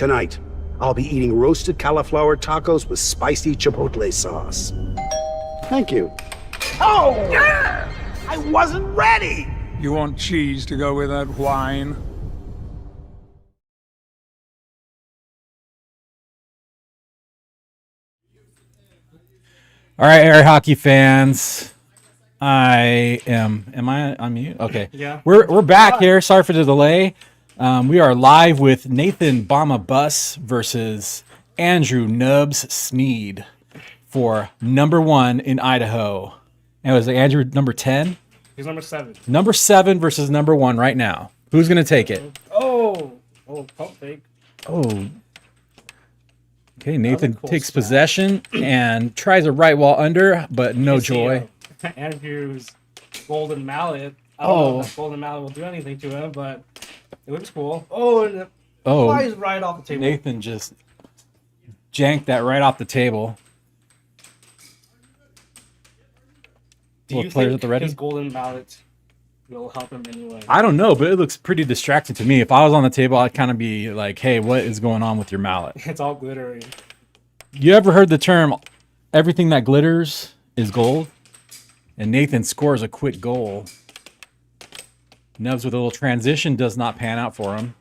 Tonight, I'll be eating roasted cauliflower tacos with spicy chipotle sauce. Thank you. Oh! Yeah! I wasn't ready! You want cheese to go with that wine? All right, air hockey fans. Am I on mute? Okay. Yeah. We're back here. Sorry for the delay. We are live with Nathan Bama Bus versus Andrew Nubs Snead for number 1 in Idaho. And was Andrew number 10? He's number 7. Number 7 versus number 1 right now. Who's gonna take it? Oh, pump fake. Oh. Okay, Nathan cool takes stat. possession and tries a right wall under, but no joy. Andrew's golden mallet. I don't know if that golden mallet will do anything to him, but it looks cool. Oh, and it flies right off the table. Nathan just janked that right off the table. Do you Both players think at the ready? his golden mallet will help him anyway? I don't know, but it looks pretty distracting to me. If I was on the table, I'd kind of be like, hey, what is going on with your mallet? It's all glittery. You ever heard the term, everything that glitters is gold? And Nathan scores a quick goal. Nubs with a little transition does not pan out for him.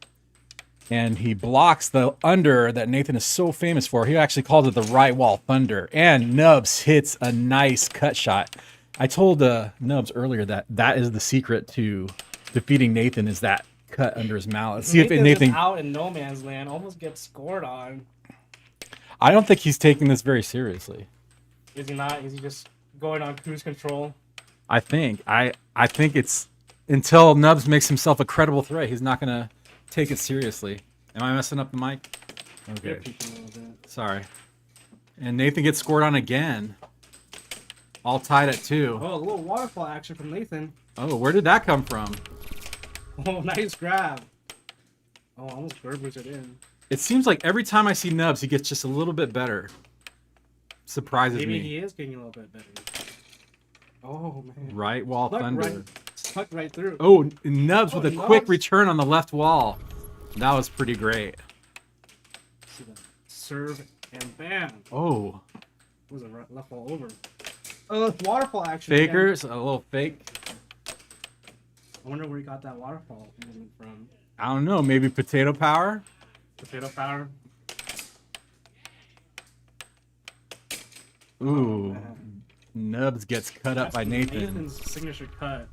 And he blocks the under that Nathan is so famous for. He actually calls it the right wall thunder. And Nubs hits a nice cut shot. I told Nubs earlier that that is the secret to defeating Nathan, is that cut under his mallet. See if Nathan out in no man's land, almost gets scored on. I don't think he's taking this very seriously. Is he not? Is he just going on cruise control? I think it's until Nubs makes himself a credible threat, he's not gonna take it seriously. Am I messing up the mic? Okay. Sorry. And Nathan gets scored on again. All tied at 2. Oh, a little waterfall action from Nathan. Oh, where did that come from? Oh, nice grab. Oh, almost burgers it in. It seems like every time I see Nubs, he gets just a little bit better. Surprises Maybe me. he is getting a little bit better. Oh, man. Right wall thunder. Stuck right through. Oh, Nubs with a quick Nubs. return on the left wall. That was pretty great. See the serve and bam. Oh. Was a left wall over. Oh, waterfall action. Fakers, a little fake. I wonder where he got that waterfall movement from. I don't know, maybe potato power? Potato power. Ooh. Nubs gets cut up by Nathan. Nathan's signature cut.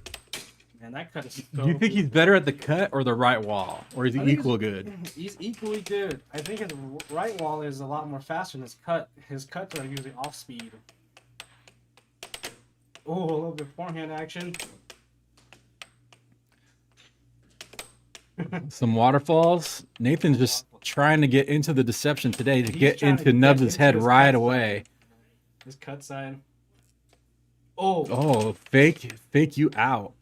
Man, that cut is so Do you think he's better at the cut or the right wall? Or is he I think equal good? He's equally good. I think his right wall is a lot more faster than his cut. His cuts are usually off speed. Oh, a little bit forehand action. Some waterfalls. Nathan's just trying to get into the deception today to He's get trying into to get Nubs' into head his right cut away. His cut side. Oh. Oh, fake you out.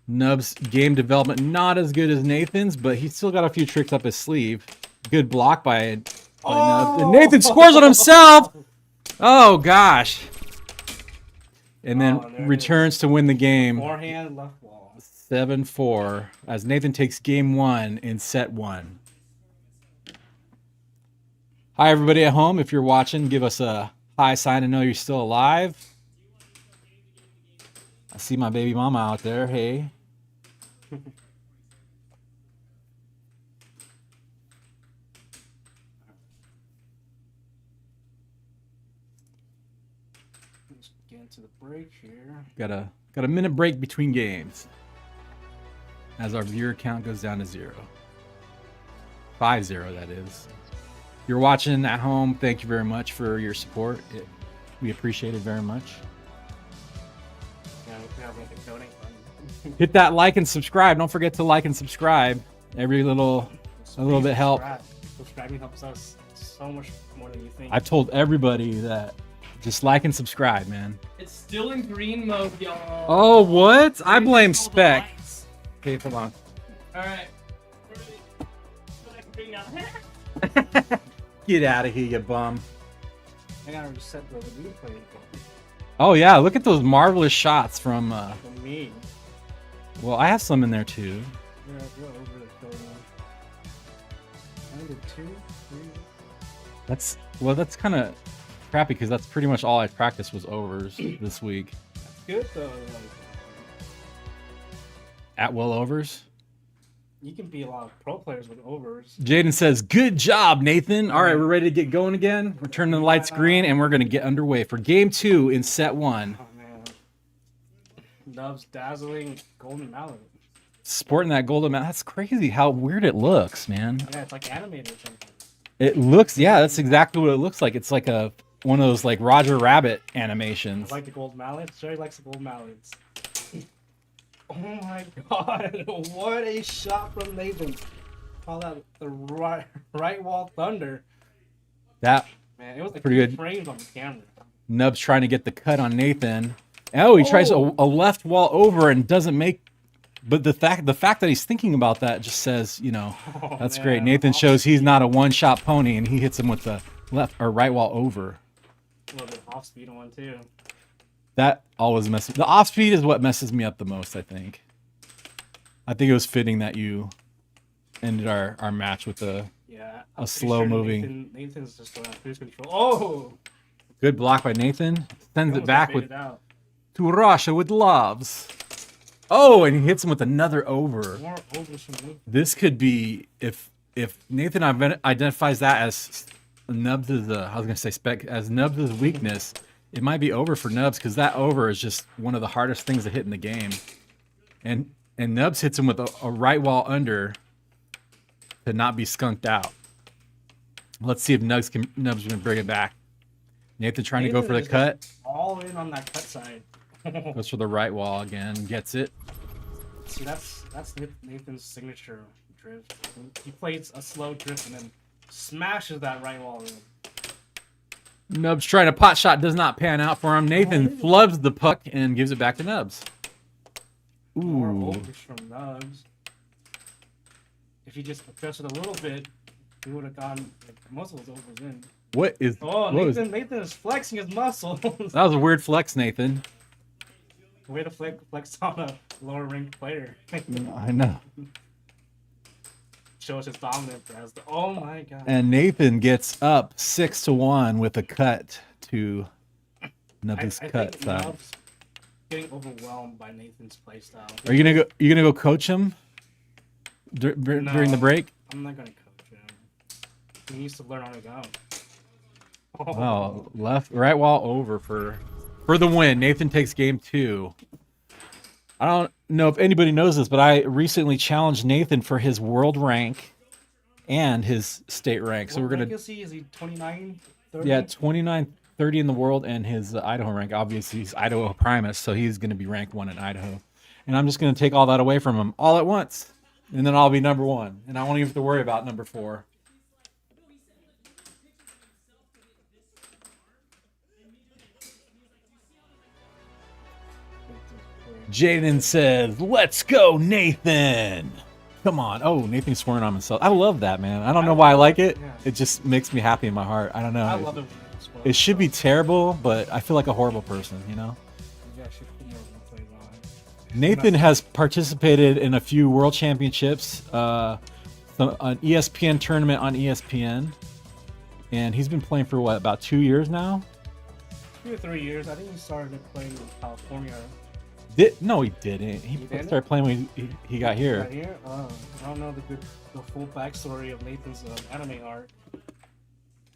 Nubs' game development not as good as Nathan's, but he's still got a few tricks up his sleeve. Good block by Nubs. And Nathan scores on himself! Oh, gosh. And then returns to win the game. Forehand left wall. 7-4 as Nathan takes game 1 in set 1. Hi, everybody at home. If you're watching, give us a hi sign to know you're still alive. I see my baby mama out there. Hey. Let's get into the break here. Got a minute break between games as our viewer count goes down to 0. 5-0, that is. If you're watching at home, thank you very much for your support. We appreciate it very much. Yeah, we have like a coding button. Hit that like and subscribe. Don't forget to like and subscribe. Every a little bit help. Subscribing helps us so much more than you think. I've told everybody that just like and subscribe, man. It's still in green mode, y'all. Oh, what? I blame Spec. Okay, hold on. Alright. Get out of here, you bum. I gotta reset the replay. Oh, yeah. Look at those marvelous shots from... For me. Well, I have some in there, too. You're over the shoulder. did 2, 3. That's kind of crappy because that's pretty much all I practiced was overs this week. That's good though. Like, At will overs. you can be a lot of pro players with overs. Jaden says, "Good job, Nathan. All right, we're ready to get going again. We're turning the lights green, and we're going to get underway for game 2 in set 1." Oh man, Nubs dazzling golden mallet. Sporting that golden mallet. That's crazy how weird it looks, man. Yeah, it's like animated or something. It looks, yeah, that's exactly what it looks like. It's like one of those like Roger Rabbit I animations. like the gold mallets. Jerry likes the gold mallets. Oh my god, what a shot from Nathan. Call that the right wall thunder. That Man, it was like pretty good. frames on the camera. Nub's trying to get the cut on Nathan. Oh, he tries a left wall over and doesn't make. But the fact that he's thinking about that just says, that's great. Nathan shows he's not a one-shot pony, and he hits him with the left or right wall over. A little bit off speed on one too. That always messes. The off speed is what messes me up the most. I think it was fitting that you ended our match with a slow moving. Nathan's just going on cruise control. Oh, good block by Nathan. Sends it almost back faded with out. to Russia with loves. Oh, and he hits him with another over. More overs from Luke. This could be if Nathan identifies that as Nubs' as Nubs' weakness, it might be over for Nubs because that over is just one of the hardest things to hit in the game. And Nubs hits him with a right wall under to not be skunked out. Let's see if Nubs can bring it back. Nathan trying to go for the cut. All in on that cut side. Goes for the right wall again. Gets it. See, that's Nathan's signature drift. He plays a slow drift and then smashes that right wall in. Nubs trying a pot shot, does not pan out for him. Nathan flubs the puck and gives it back to Nubs. Ooh. More overs from Nubs. If he just adjusted a little bit, he would have gone most of those overs in. What is? Oh, Nathan is flexing his muscles. That was a weird flex, Nathan. Way to flex on a lower ranked player. I know. Shows his dominance as the. Oh my god. And Nathan gets up 6-1 with a cut to Nubs' cut think side. Nubs getting overwhelmed by Nathan's playstyle. Are you gonna go coach him during the break? I'm not gonna coach him. He needs to learn on the go. Oh. Wow, right wall over for the win. Nathan takes game 2. I don't know if anybody knows this, but I recently challenged Nathan for his world rank and his state rank. So we're gonna. Is he 29, 30? Yeah, 29, 30 in the world, and his Idaho rank. Obviously, he's Idaho Primus, so he's gonna be ranked 1 in Idaho. And I'm just gonna take all that away from him all at once, and then I'll be number 1, and I won't even have to worry about number 4. Jaden says, "Let's go, Nathan." Come on. Oh, Nathan's swearing on himself. I love that, man. I don't know why I like it. Yeah. It just makes me happy in my heart. I don't know. I love it. It should be terrible, but I feel like a horrible person, Yeah, should put more replays on. Nathan has participated in a few world championships, an ESPN tournament on ESPN, and he's been playing for about 2 years now? 2 or 3 years. I think he started playing in California. No, he didn't. He started playing when he got here. Right here? I don't know the full backstory of Nathan's anime art.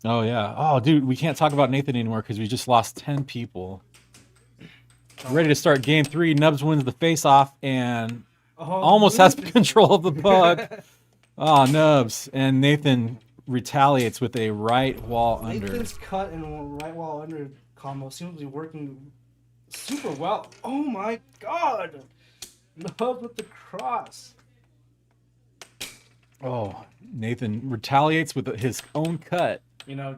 Oh, yeah. Oh, dude, we can't talk about Nathan anymore because we just lost 10 people. Ready to start game 3. Nubs wins the face-off and almost has control of the puck. Oh, Nubs. And Nathan retaliates with a right wall under. Nathan's cut and right wall under combo seems to be working super well. Oh my god! Nubs with the cross. Oh, Nathan retaliates with his own cut. You know,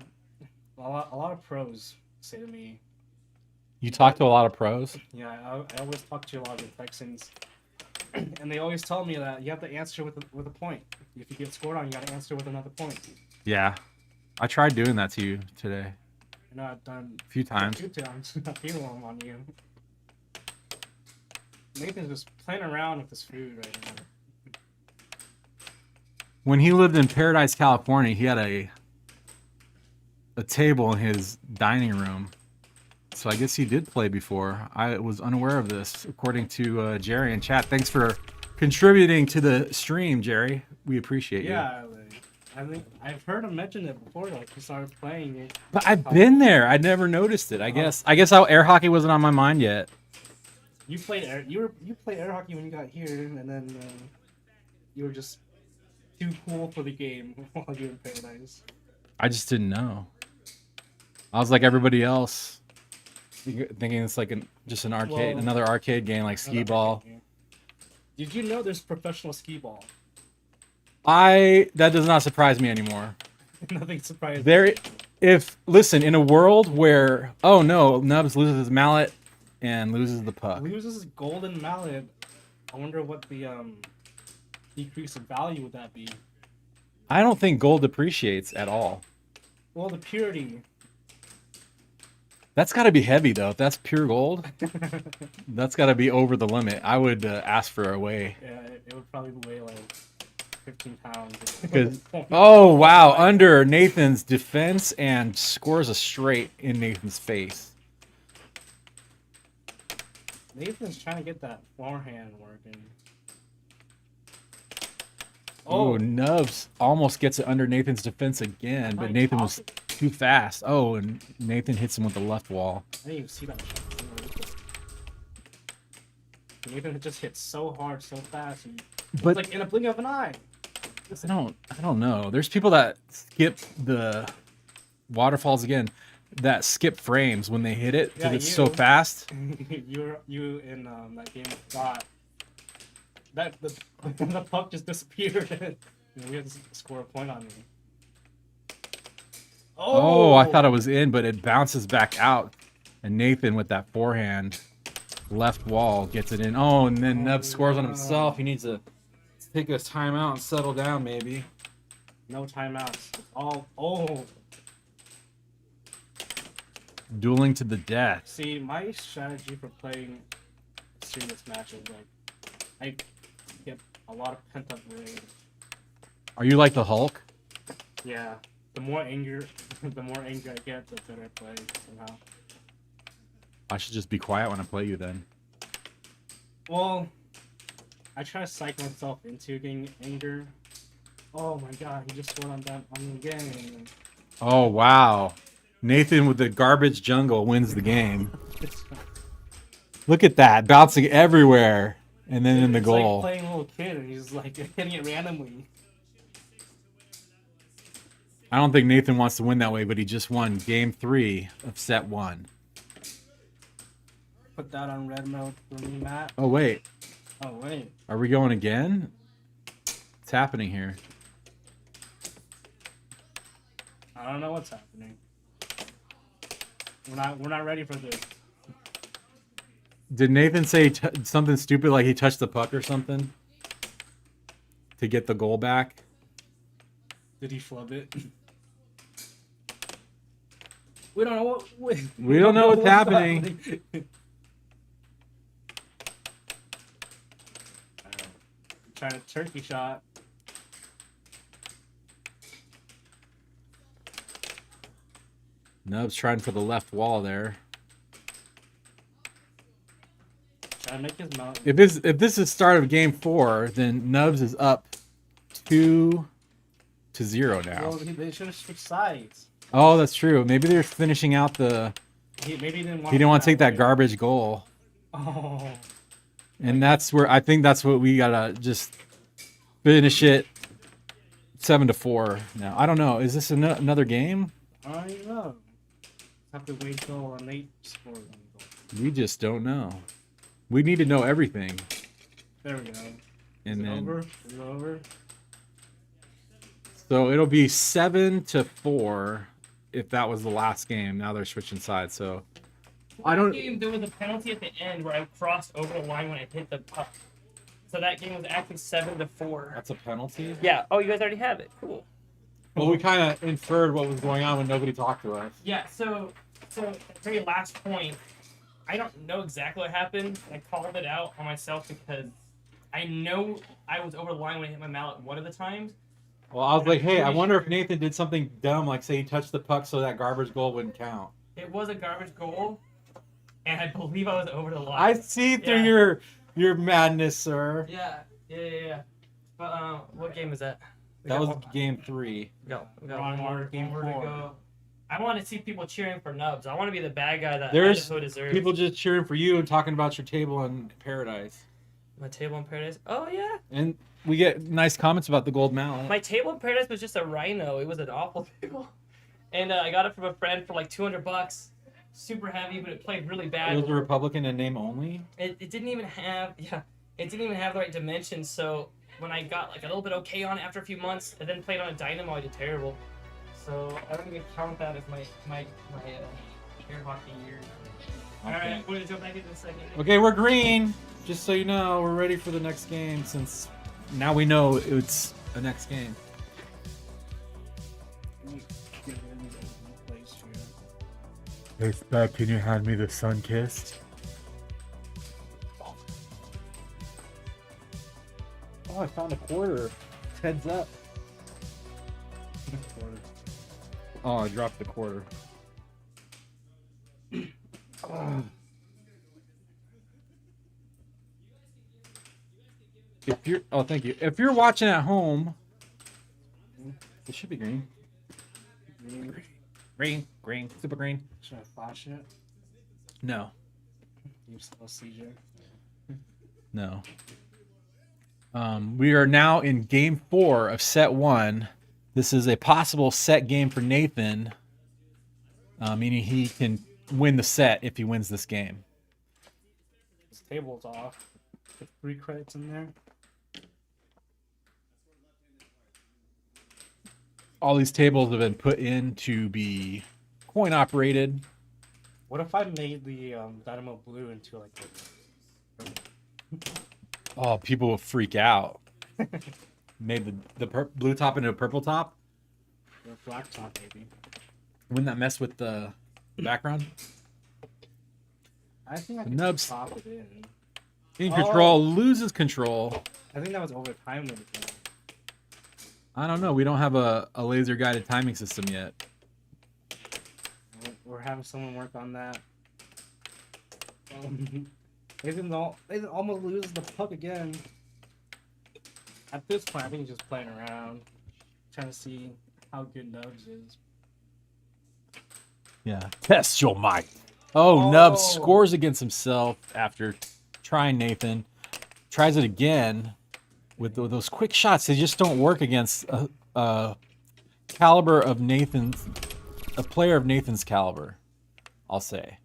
a lot of pros say to me. You talk to a lot of pros? Yeah, I always talk to a lot of Texans, and they always tell me that you have to answer with a point. If you get scored on, you got to answer with another point. Yeah, I tried doing that to you today. You know, I've done a few times. 2 times. A few of them on you. Nathan's just playing around with his food right now. When he lived in Paradise, California, he had a table in his dining room. So I guess he did play before. I was unaware of this, according to Jerry in chat. Thanks for contributing to the stream, Jerry. We appreciate you. Yeah, I think I've heard him mention it before. Like he started playing it. But I've been there. I never noticed it. I guess air hockey wasn't on my mind yet. You played you played air hockey when you got here, and then you were just too cool for the game while you were in Paradise. I just didn't know. I was like everybody else, thinking it's like just an arcade, another arcade game like skee ball. Did you know there's professional skee ball? That does not surprise me anymore. Nothing surprising. Listen, in a world where Nubs loses his mallet and loses the puck. Loses his golden mallet. I wonder what the decrease in value would that be? I don't think gold depreciates at all. Well, the purity. That's got to be heavy though. If that's pure gold, that's got to be over the limit. I would ask for a weigh. Yeah, it would probably weigh like 15 pounds. Oh wow! Under Nathan's defense and scores a straight in Nathan's face. Nathan's trying to get that forehand working. Oh, Nubs almost gets it under Nathan's defense again, but Nathan was too fast. Oh, and Nathan hits him with the left wall. I didn't even see that shot. Nathan just hit so hard, so fast. But like in a blink of an eye. I don't know. There's people that skip the waterfalls again, that skip frames when they hit it because it's so fast. you in that game of God. That the puck just disappeared. We had to score a point on me. Oh, I thought it was in, but it bounces back out. And Nathan with that forehand left wall gets it in. Oh, and then Nub scores on himself. He needs to take a timeout and settle down, maybe. No timeouts. Oh. Dueling to the death. See, my strategy for playing serious matches, like, I get a lot of pent-up rage. Are you like the Hulk? Yeah. The more anger I get, the better I play somehow. I should just be quiet when I play you then. Well, I try to psych myself into getting anger. Oh my god, he just scored on the game. Oh wow. Nathan with the garbage jungle wins the game. Look at that, bouncing everywhere. And then in the goal. It's like playing a little kid and he's like hitting it randomly. I don't think Nathan wants to win that way, but he just won game 3 of set 1. Put that on red mode for me, Matt. Oh wait. Oh wait. Are we going again? What's happening here? I don't know what's happening. We're not ready for this. Did Nathan say something stupid like he touched the puck or something to get the goal back? Did he flub it? We don't know what. We don't know what's happening. Trying to turkey shot. Nub's trying for the left wall there. Trying to make his mouth. If this is start of game 4, then Nubs is up 2-0 now. Well, they should have switched sides. Oh, that's true. Maybe they're finishing out the. Maybe he didn't want to take that garbage goal. Oh. And that's where I think that's what we gotta just finish it 7-4 now. I don't know. Is this another game? I don't know. Have to wait till Nate scores. We just don't know. We need to know everything. There we go. And Is it then over? Is it over? So it'll be 7-4 if that was the last game. Now they're switching sides. So I don't. Game, there was a penalty at the end where I crossed over the line when I hit the puck. So that game was actually 7-4. That's a penalty. Yeah. Oh, you guys already have it. Cool. Well, we kind of inferred what was going on when nobody talked to us. Yeah. So at the very last point, I don't know exactly what happened. I called it out on myself because I know I was over the line when I hit my mallet one of the times, Well, I was like, hey, I wonder if Nathan did something dumb, like say he touched the puck so that garbage goal wouldn't count. It was a garbage goal, and I believe I was over the line. I see through your madness, sir. Yeah. But what game is that? That was game 3. Go. Wrong order, game One more to 4. go. I want to see people cheering for Nubs. I want to be the bad guy that There's Idaho deserves. people just cheering for you and talking about your table in paradise. My table in paradise. Oh yeah. And we get nice comments about the gold mallet. My table in paradise was just a rhino. It was an awful table, and I got it from a friend for like $200. Super heavy, but it played really bad. It was a Republican in name only. It didn't even have it didn't even have the right dimensions. So when I got like a little bit okay on it after a few months, and then played on a dynamo, I did terrible. So I don't even count that as my air hockey year. All right, we're gonna jump back into the second. Okay, we're green. Just so you know, we're ready for the next game since now we know it's the next game. Hey, Spec, can you hand me the sun-kissed? Oh, I found a quarter. Heads up. Oh, I dropped the quarter. If you're, oh, thank you. If you're watching at home, it should be green. Green, super green. Should I flash it? No, You still CJ? no. We are now in game 4 of set 1. This is a possible set game for Nathan, meaning he can win the set if he wins this game. This table's off. Put 3 credits in there. All these tables have been put in to be coin operated. What if I made the Dynamo Blue into like Oh, people will freak out. Made the blue top into a purple top. a black top maybe? Wouldn't that mess with the background? I think I The can nubs. pop it in. In control, loses control. I think that was over time limit. I don't know. We don't have a laser guided timing system yet. We're having someone work on that. Nathan almost loses the puck again. At this point, I think he's just playing around, trying to see how good Nubs is. Yeah. Test your might. Oh, Nubs scores against himself after trying Nathan. Tries it again with those quick shots. They just don't work against a caliber of Nathan's, a player of Nathan's caliber, I'll say.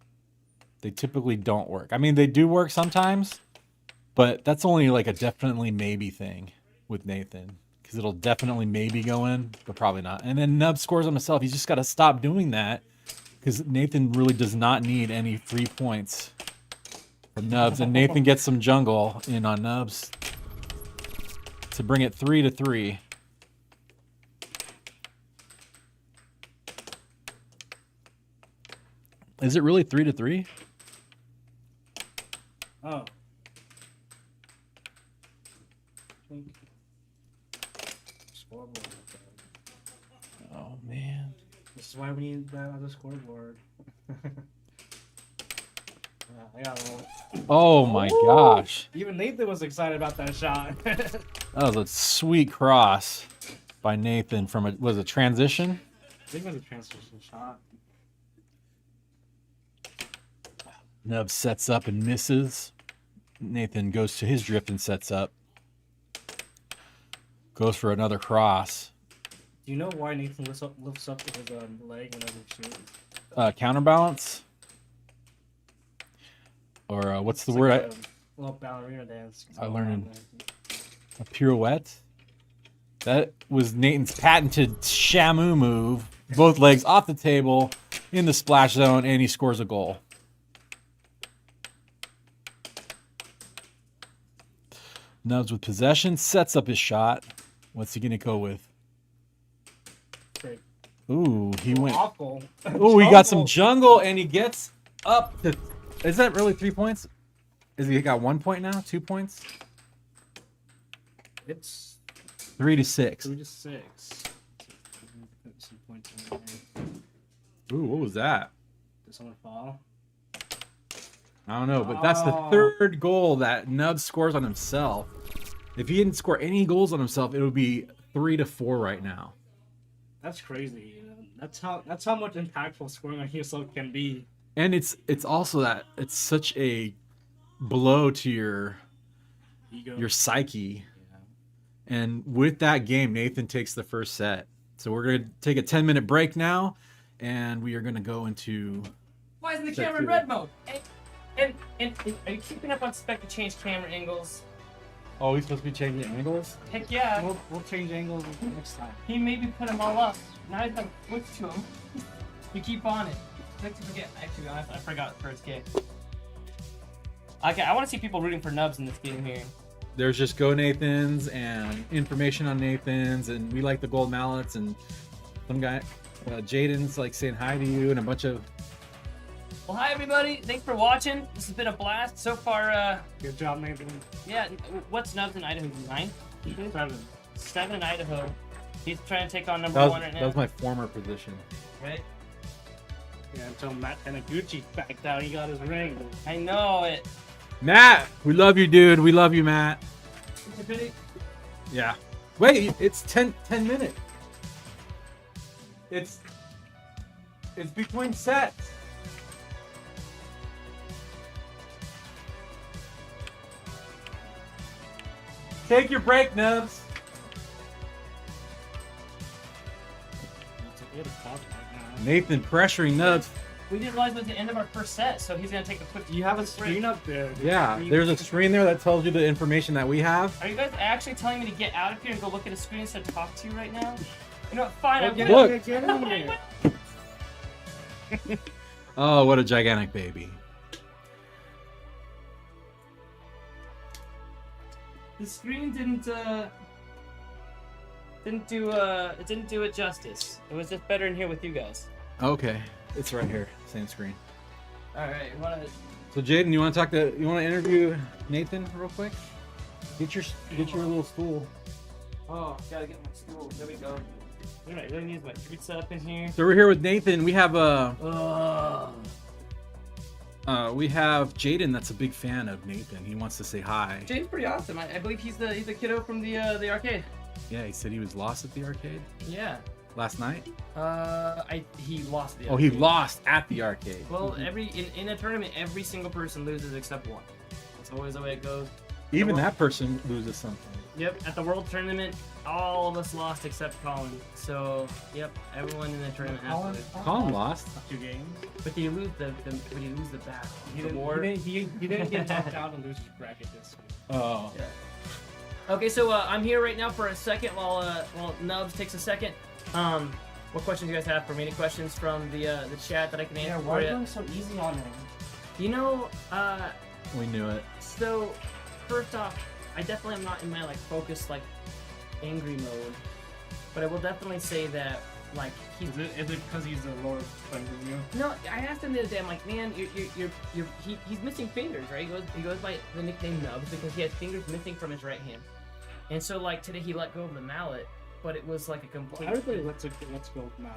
They typically don't work. I mean, they do work sometimes, but that's only like a definitely maybe thing with Nathan. Because it'll definitely maybe go in, but probably not. And then Nubs scores on himself. He's just got to stop doing that. Because Nathan really does not need any free points from Nubs. And Nathan gets some jungle in on Nubs to bring it 3-3. Is it really 3-3? Oh. Scoreboard. Oh, man. This is why we need that other scoreboard. I got one. Oh, my gosh. Even Nathan was excited about that shot. That was a sweet cross by Nathan from a, was it transition? I think it was a transition shot. Nubs sets up and misses. Nathan goes to his drift and sets up. Goes for another cross. Do you know why Nathan lifts up his leg whenever he shoots? Counterbalance? Or what's the word? Like a little ballerina dance. I learned a pirouette. That was Nathan's patented Shamu move. Both legs off the table in the splash zone, and he scores a goal. Nubs with possession, sets up his shot. What's he gonna go with? Great. Ooh, he went. Awful. Ooh, he got some jungle, and he gets up to. Is that really 3 points? Is he got 1 point now? 2 points? It's 3 to 6. 3 to 6. Put some points in there. Ooh, what was that? Did someone fall? I don't know, but that's the third goal that Nubs scores on himself. If he didn't score any goals on himself, it would be 3 to 4 right now. That's crazy. That's how much impactful scoring on yourself can be. And it's also that it's such a blow to your psyche. Yeah. And with that game, Nathan takes the first set. So we're gonna take a 10-minute break now, and we are gonna go into. Why isn't the camera in red mode? And are you keeping up on spec to change camera angles? Oh, we supposed to be changing angles? Heck yeah. We'll change angles next time. He maybe put them all up. Now I gotta switch to them. You keep on it. I forget. Actually, I forgot the first game. Okay, I want to see people rooting for Nubs in this game here. There's just Go Nathans and information on Nathans, and we like the gold mallets, and some guy, Jaden's like saying hi to you, and a bunch of. Well, hi everybody. Thanks for watching. This has been a blast so far. Good job, Nathan. Yeah. What's Nubs in Idaho? 9? 7 in Idaho. He's trying to take on number 1 right now. That was my former position. Right. Yeah, until Matt Taniguchi backed out, he got his ring. I know it. Matt, we love you, dude. We love you, Matt. It's a pity. Yeah. Wait, it's 10 minutes. It's between sets. Take your break, Nubs. It's a good spot right now. Nathan pressuring Nubs. We didn't realize it was the end of our first set, so he's gonna take a quick. You have a screen up there. Yeah, there's a screen there that tells you the information that we have. Are you guys actually telling me to get out of here and go look at a screen instead of talk to you right now? You know what? Fine. I'm gonna Look. Get in here. Oh, what a gigantic baby. The screen didn't do it justice. It was just better in here with you guys. Okay, it's right here, same screen. All right, So Jaden, you want to interview Nathan real quick? Get your little stool. Oh, gotta get my stool. There we go. All right, let me use my treat setup in here. So we're here with Nathan. We have Jaden that's a big fan of Nathan. He wants to say hi. Jaden's pretty awesome. I believe he's the kiddo from the arcade. Yeah, he said he was lost at the arcade Yeah. last night. He lost the. Oh, he lost at the arcade. Well, in a tournament, every single person loses except one. That's always the way it goes. Even that person loses something. Yep, at the world tournament, all of us lost except Colin. So, yep, everyone in the tournament has to lose. Colin lost. 2 games. But you lose the battle. He The didn't, war. he didn't get knocked out and lose his bracket this week. Oh. Yeah. Okay, so I'm here right now for a second while Nubs takes a second. What questions you guys have for me? Any questions from the chat that I can answer Yeah, for why are you you? going so easy on him? You know, We knew it. so first off, I definitely am not in my focused angry mode, but I will definitely say that he's. Is it because he's the lower player than you? No, I asked him the other day. I'm like, man, he's missing fingers, right? He goes by the nickname Nubs because he has fingers missing from his right hand. And so today he let go of the mallet, but it was a complete. Everybody let's go now.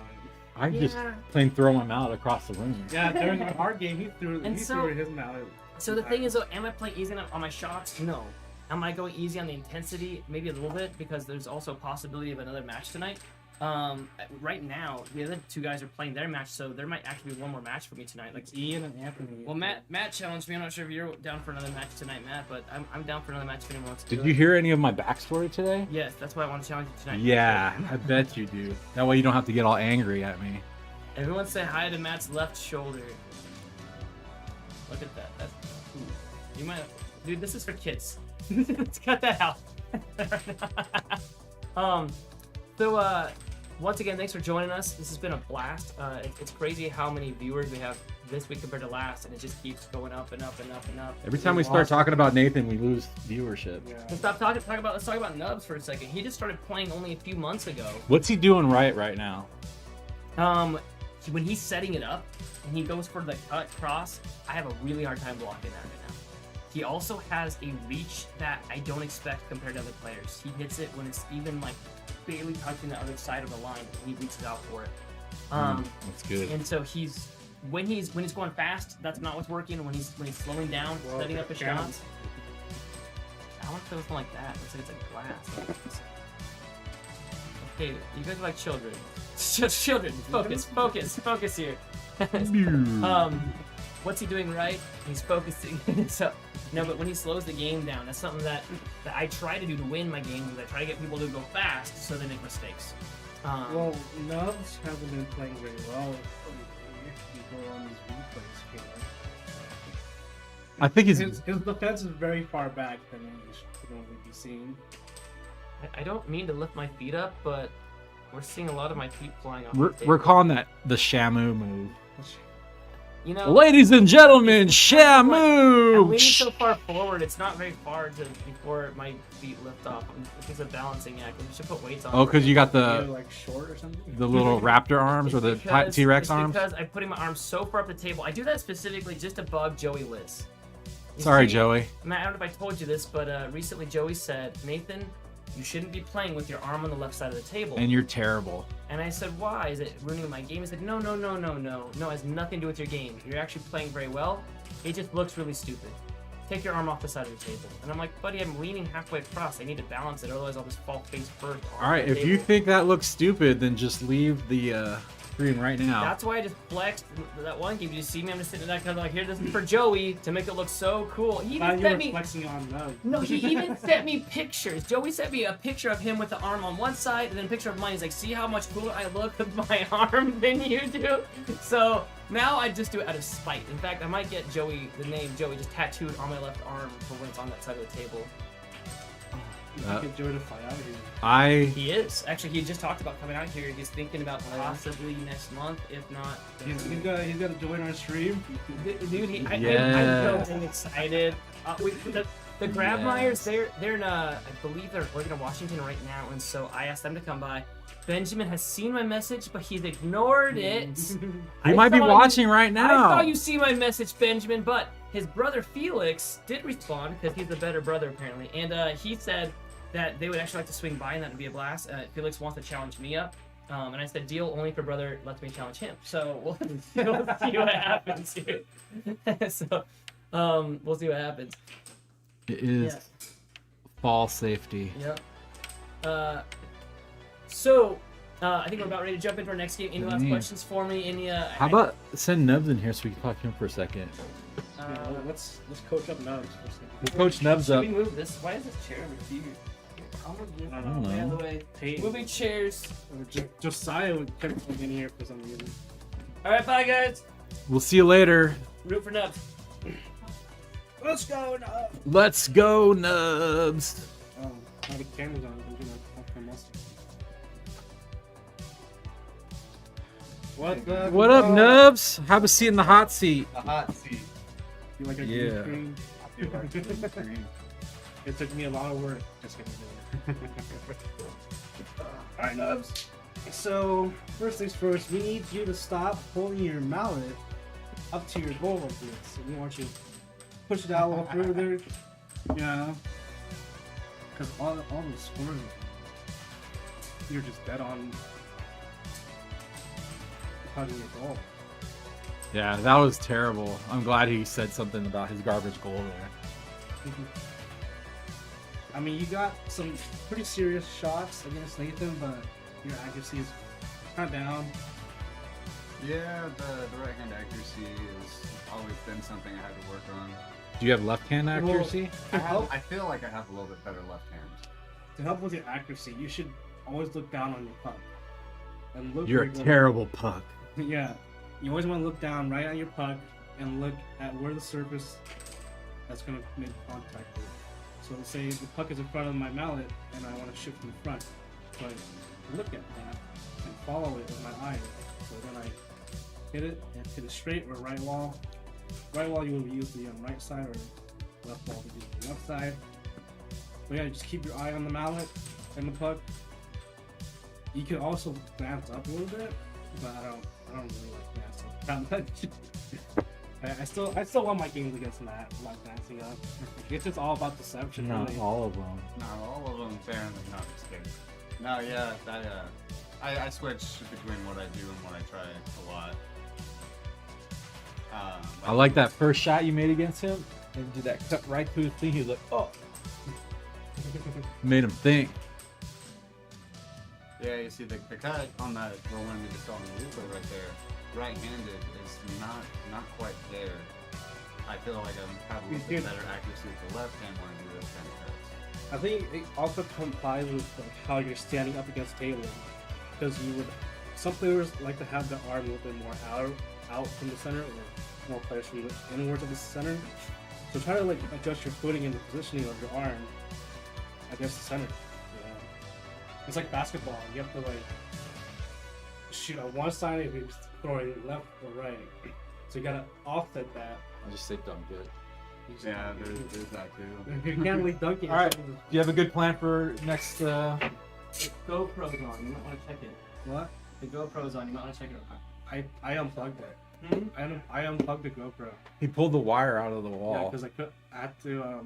I just plain throw my mallet across the room. Yeah, during the hard game, he threw his mallet. So the thing is, though, am I playing easy on my shots? No. Am I going easy on the intensity? Maybe a little bit, because there's also a possibility of another match tonight. Right now, the other 2 guys are playing their match, so there might actually be one more match for me tonight. Ian and Anthony. Well, Matt challenged me. I'm not sure if you're down for another match tonight, Matt, but I'm down for another match if anyone wants to do Did you hear any of my backstory today? Yes, that's why I want to challenge you tonight. Yeah, I bet you do. That way you don't have to get all angry at me. Everyone say hi to Matt's left shoulder. Look at that. That's cool. You might, dude. This is for kids. Let's cut that out. Once again, thanks for joining us. This has been a blast. It's crazy how many viewers we have this week compared to last, and it just keeps going up and up and up and up. Every time we start talking about Nathan, we lose viewership. Yeah. Let's let's talk about Nubs for a second. He just started playing only a few months ago. What's he doing right now? When he's setting it up and he goes for the cut cross, I have a really hard time blocking that right now. He also has a reach that I don't expect compared to other players. He hits it when it's even like barely touching the other side of the line, and he reaches out for it. That's good. And so when he's going fast, that's not what's working. When he's slowing down, setting up his shots. I want to play with something like that. Looks like it's like glass. Okay, you guys are like children. Just children. Focus here. What's he doing right? He's focusing. So no, but when he slows the game down, that's something that I try to do to win my games. Is I try to get people to go fast so they make mistakes. Well, Nubs haven't been playing very well. People on these replays here. I think His defense is very far back than you should normally be seeing. I don't mean to lift my feet up, but we're seeing a lot of my feet flying off. We're calling that the Shamu move. You know, Ladies and gentlemen, I'm Shamu! leaning so far forward, it's not very far before my feet lift off. It's a balancing act. We should put weights on. Oh, because you got You're the like short or something? little raptor arms or the T-Rex arms? Because I'm putting my arms so far up the table. I do that specifically just to bug Joey Liz. You Sorry, see, Joey. Matt, I don't know if I told you this, but recently Joey said, Nathan, you shouldn't be playing with your arm on the left side of the table. And you're terrible. And I said, why? Is it ruining my game? He said, no. No, it has nothing to do with your game. You're actually playing very well. It just looks really stupid. Take your arm off the side of the table. And I'm like, buddy, I'm leaning halfway across. I need to balance it, otherwise I'll just fall face first. All right, if you think that looks stupid, then just leave the screen right now. That's why I just flexed that one game. You see me? I'm just sitting in that kind of like, here, this is for Joey to make it look so cool. He even You sent were me. flexing on Nubs. No, he even sent me pictures. Joey sent me a picture of him with the arm on one side and then a picture of mine. He's like, see how much cooler I look with my arm than you do? So now I just do it out of spite. In fact, I might get Joey, the name Joey, just tattooed on my left arm for when it's on that side of the table. You can get Joey to fly out here. He is. Actually, he just talked about coming out here. He's thinking about possibly next month, if not. He's got to join our stream. Dude, I'm Yes. so excited. The Grabmeyers, they're in I believe they're in Oregon, Washington right now, and so I asked them to come by. Benjamin has seen my message, but he's ignored it. He might be watching right now. I saw you see my message, Benjamin, but his brother Felix did respond because he's the better brother apparently, and he said that they would actually like to swing by and that would be a blast. Felix wants to challenge me up, and I said deal only if your brother lets me challenge him. So we'll see what happens here. So we'll see what happens. It is fall safety. Yep. So I think we're about ready to jump into our next game. Any last questions for me? Any? How about send Nubs in here so we can talk to him for a second? Let's coach up Nubs for a second. We'll coach Nubs Should up. we move this? Why is this chair over here? I don't By the know. way, Hey. moving chairs. Josiah would keep in here for some reason. All right, bye guys. We'll see you later. Root for Nubs. Let's go Nubs! Let's go, Nubs. Now the camera's on. I'm gonna talk to Mustard. What up, Nubs? Have a seat in the hot seat. The hot seat. You like a Yeah. green screen? It took me a lot of work. Just kidding. Alright, Nubs. So, first things first, we need you to stop holding your mallet up to your goal like this. So we want you to push it out a little further. Yeah. Because all the scores, you're just dead on hugging your goal. Yeah, that was terrible. I'm glad he said something about his garbage goal there. I mean, you got some pretty serious shots against Nathan, but your accuracy is kind of down. Yeah, the right hand accuracy has always been something I had to work on. Do you have left hand accuracy? I feel like I have a little bit better left hand. To help with your accuracy, you should always look down on your puck. And look You're where a you're terrible puck. going. Yeah. You always want to look down right on your puck and look at where the surface that's going to make contact with. So let's say the puck is in front of my mallet and I want to shoot from the front. So I look at that and follow it with my eye. So then I hit it and hit it straight or right wall. Right wall you will use the right side, or left wall you use the left side. But yeah, just keep your eye on the mallet and the puck. You can also glance up a little bit, but I don't really like glance up that much. I still want my games against Matt, like dancing up. It's just all about deception. Not really. all of them. Not all of them, apparently. No, just kidding. No, yeah, I switch between what I do and what I try a lot. I like that first shot you made against him. And did that cut right through his thing. He was like, oh. Made him think. Yeah, you see the cut on that one we just saw on the replay right there, right-handed is not quite there. I feel like I have a little bit better accuracy with the left hand when I do those kind of cuts. I think it also complies with like, how you're standing up against table, because some players like to have the arm a little bit more out from the center, or more players from the inwards of the center. So try to like adjust your footing and the positioning of your arm against the center. Yeah. It's like basketball. You have to like shoot on one side if you're throwing left or right. So you gotta offset that. I'll just say dunk it. Yeah, there's that too. You can't really dunk it. All right. Do you have a good plan for next? The GoPro's on. You might want to check it. What? The GoPro's on. You might want to check it. I unplugged it. Hmm? I unplugged the GoPro. He pulled the wire out of the Yeah, wall. because I had to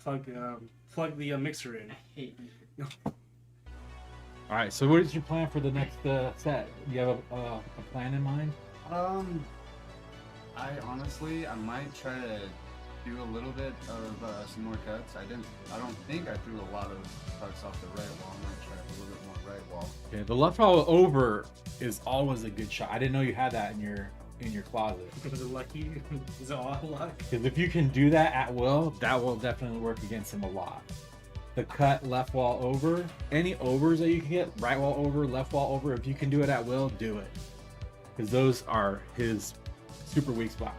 plug the mixer in. I hate you. All right. So, what is your plan for the next set? Do you have a plan in mind? I honestly, I might try to do a little bit of some more cuts. I don't think I threw a lot of pucks off the right wall. I might try a little bit more right wall. Okay. The left wall over is always a good shot. I didn't know you had that in your closet. Was it lucky? Is it all luck? Because if you can do that at will, that will definitely work against him a lot. The cut left wall over, any overs that you can get, right wall over, left wall over, if you can do it at will, do it. Because those are his super weak spot.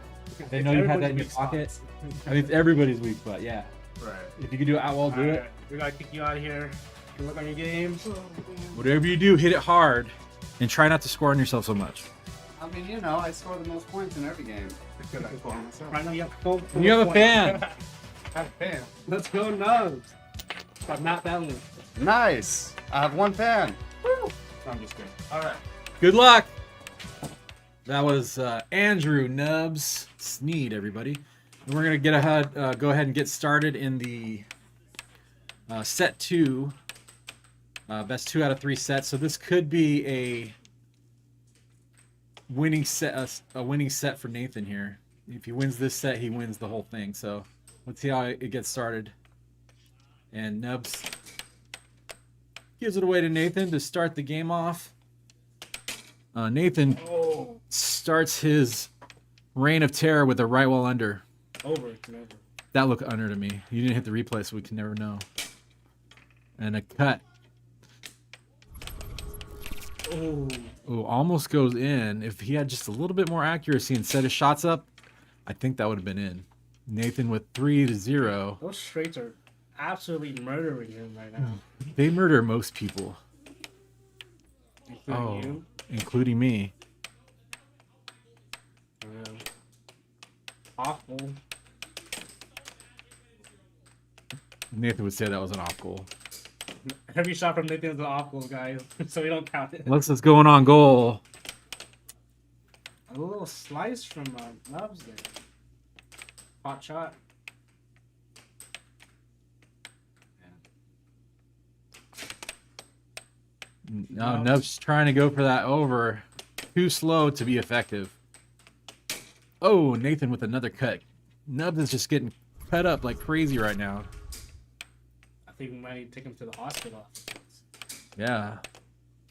They know you have that in your pocket. I mean, it's everybody's weak spot, yeah. Right. If you can do it at will, do it. Alright, we gotta kick you out of here. Good luck on your game. Whatever you do, hit it hard. And try not to score on yourself so much. I mean, you know, I score the most points in every game. Because I score on myself. Right now you have full You have a fan. I have a fan. Let's go Nubs. I'm not battling. Nice. I have one fan. Woo. I'm just kidding. All right. Good luck. That was Andrew Nubs Snead, everybody. And we're gonna go ahead and get started in the set 2, best 2 out of 3 sets. So this could be a winning set for Nathan here. If he wins this set, he wins the whole thing. So let's see how it gets started. And Nubs gives it away to Nathan to start the game off. Nathan starts his reign of terror with a right wall under. Over. It's an over. That looked under to me. You didn't hit the replay, so we can never know. And a cut. Oh, almost goes in. If he had just a little bit more accuracy and set his shots up, I think that would have been in. Nathan with 3-0. Those straights are absolutely murdering him right now. They murder most people. Including you. Including me. Awful. Nathan would say that was an off goal. Every shot from Nathan is an off goal, guys. So we don't count it. Looks like it's going on goal. A little slice from Nubs there. Hot shot. No, Nub's trying to go for that over. Too slow to be effective. Oh, Nathan with another cut. Nubs is just getting cut up like crazy right now. I think we might need to take him to the hospital. Yeah.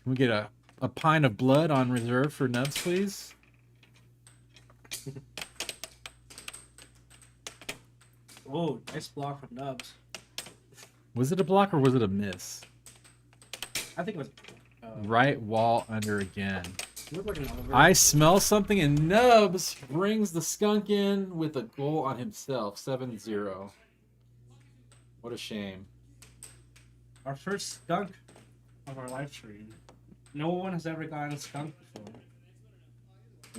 Can we get a pint of blood on reserve for Nubs, please? Oh, nice block from Nubs. Was it a block or was it a miss? I think it was. Right wall under again. It looked like an over. I smell something, and Nubs brings the skunk in with a goal on himself. 7-0. What a shame. Our first skunk of our live stream. No one has ever gotten skunk before.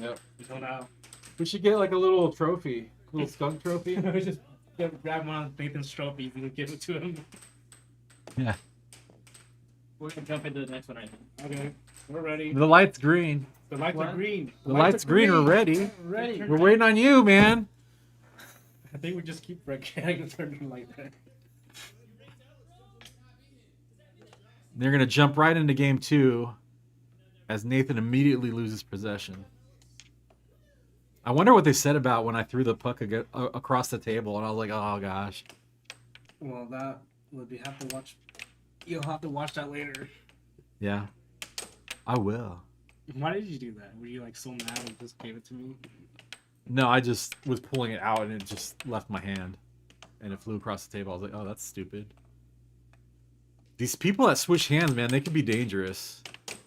Yep. Until now. We should get like a little trophy. Little skunk trophy. We just grab one of Nathan's trophies and give it to him. Yeah. We're gonna jump into the next one right now. Okay, we're ready. The light's green. The lights What? are green. The lights green. We're ready. Ready. We're waiting on you, man. I think we just keep forgetting to turn the light red. They're gonna jump right into game 2 as Nathan immediately loses possession. I wonder what they said about when I threw the puck across the table, and I was like, oh gosh. Well, that would be have to watch. You'll have to watch that later. Yeah, I will. Why did you do that? Were you like so mad and just gave it to me? No, I just was pulling it out and it just left my hand, and it flew across the table. I was like, oh, that's stupid. These people that switch hands, man, they can be dangerous.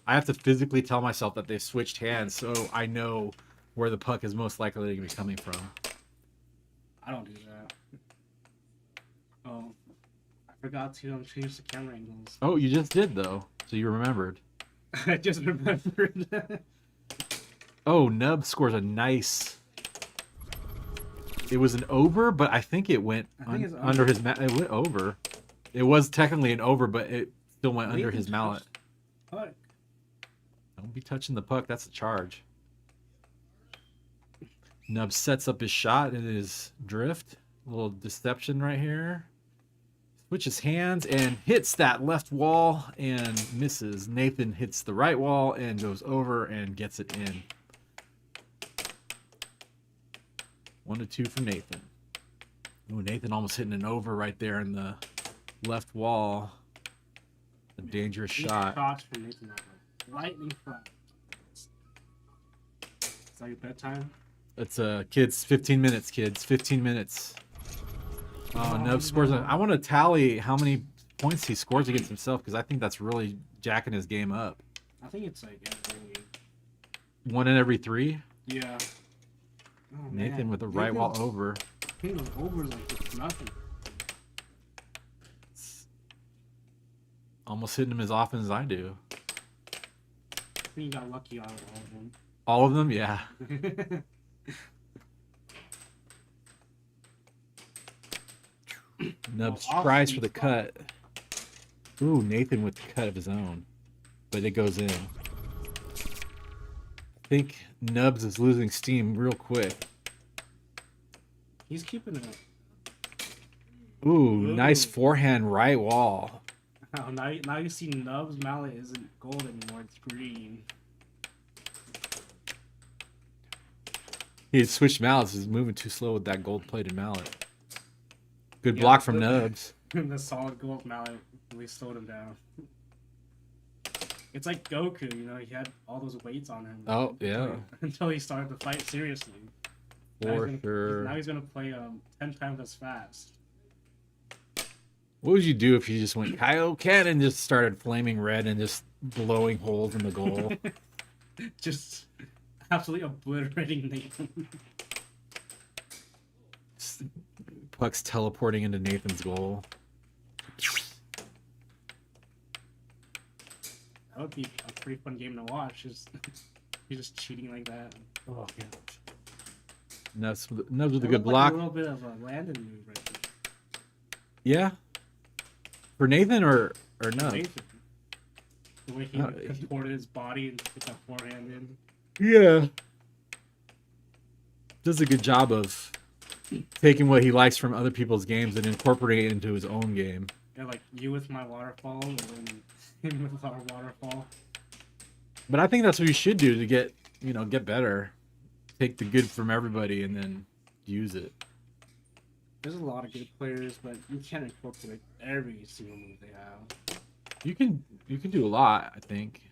I have to physically tell myself that they've switched hands so I know where the puck is most likely to be coming from. I don't do that. Oh, I forgot to change the camera angles. Oh, you just did, though. So you remembered. I just remembered. Oh, Nub scores a nice... It was an over, but I think it went it's under his... It went over. It was technically an over, but it still went under his mallet. Puck. Don't be touching the puck. That's a charge. Nub sets up his shot in his drift. A little deception right here. Switches hands and hits that left wall and misses. Nathan hits the right wall and goes over and gets it in. 1-2 for Nathan. Ooh, Nathan almost hitting an over right there in the left wall. A dangerous shot. Shots for Nathan that way. Lightning shot. Is that your bedtime? It's kids, 15 minutes, kids. 15 minutes. Oh, Nub scores. I want to tally how many points he scores against himself because I think that's really jacking his game up. I think it's like every... 1 in every 3. Yeah. Oh, Nathan man. with a right wall over. Hitting those overs like it's nothing. Almost hitting him as often as I do. I think you got lucky on all of them. All of them? Yeah. Nubs tries for the cut. Ooh, Nathan with the cut of his own. But it goes in. I think Nubs is losing steam real quick. He's keeping it up. Ooh, nice forehand right wall. Oh, now you see Nub's mallet isn't gold anymore, it's green. He had switched mallets. He's moving too slow with that gold-plated mallet. Good block from Nubs. The solid gold mallet really slowed him down. It's like Goku, you know, he had all those weights on him. Oh, yeah. Until he started to fight seriously. For sure. Now he's gonna play 10 times as fast. What would you do if you just went Kaioken and just started flaming red and just blowing holes in the goal? Just absolutely obliterating Nathan. Puck's teleporting into Nathan's goal. That would be a pretty fun game to watch. Just you're just cheating like that. Oh, yeah. Nubs with a That good looked block. Like a little bit of a Landon move right there. Yeah. For Nathan or no? Nathan. The way he contorted his body and put that forehand in. Yeah. Does a good job of taking what he likes from other people's games and incorporating it into his own game. Yeah, like you with my waterfall and then him with our waterfall. But I think that's what you should do to get better. Take the good from everybody and then use it. There's a lot of good players, but you can't incorporate every single move they have. You can do a lot, I think.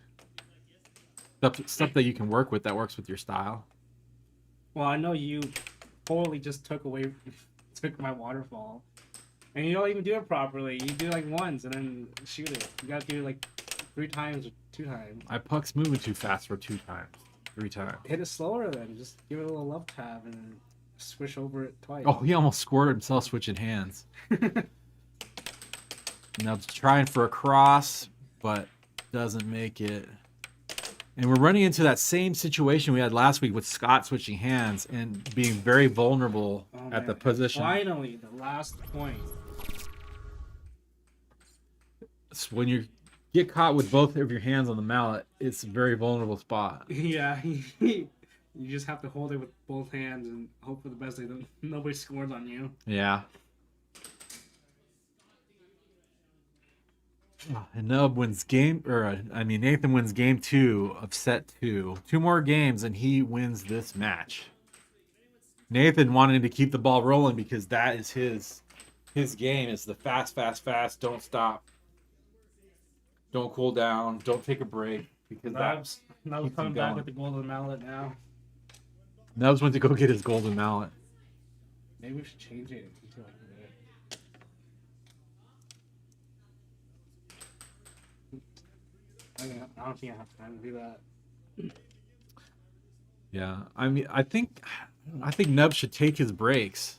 Stuff that you can work with that works with your style. Well, I know you totally just took my waterfall. And you don't even do it properly. You do it like once and then shoot it. You gotta do it like 3 times or 2 times. My puck's moving too fast for 2 times. 3 times. Hit it slower then. Just give it a little love tap and then swish over it twice. Oh, he almost scored himself switching hands. Nub's trying for a cross, but doesn't make it. And we're running into that same situation we had last week with Scott switching hands and being very vulnerable at the position. Finally, the last point. So when you're get caught with both of your hands on the mallet, it's a very vulnerable spot. Yeah, you just have to hold it with both hands and hope for the best that nobody scores on you. Yeah. And Nub wins Nathan wins game 2 of set 2. 2 more games and he wins this match. Nathan wanted to keep the ball rolling because that is his game. It's the fast, don't stop. Don't cool down. Don't take a break. Because Nub's keeps coming him back going. with the golden mallet now. Nubs went to go get his golden mallet. Maybe we should change it until I don't think I have time to do that. Yeah. I mean, I think Nubs should take his breaks.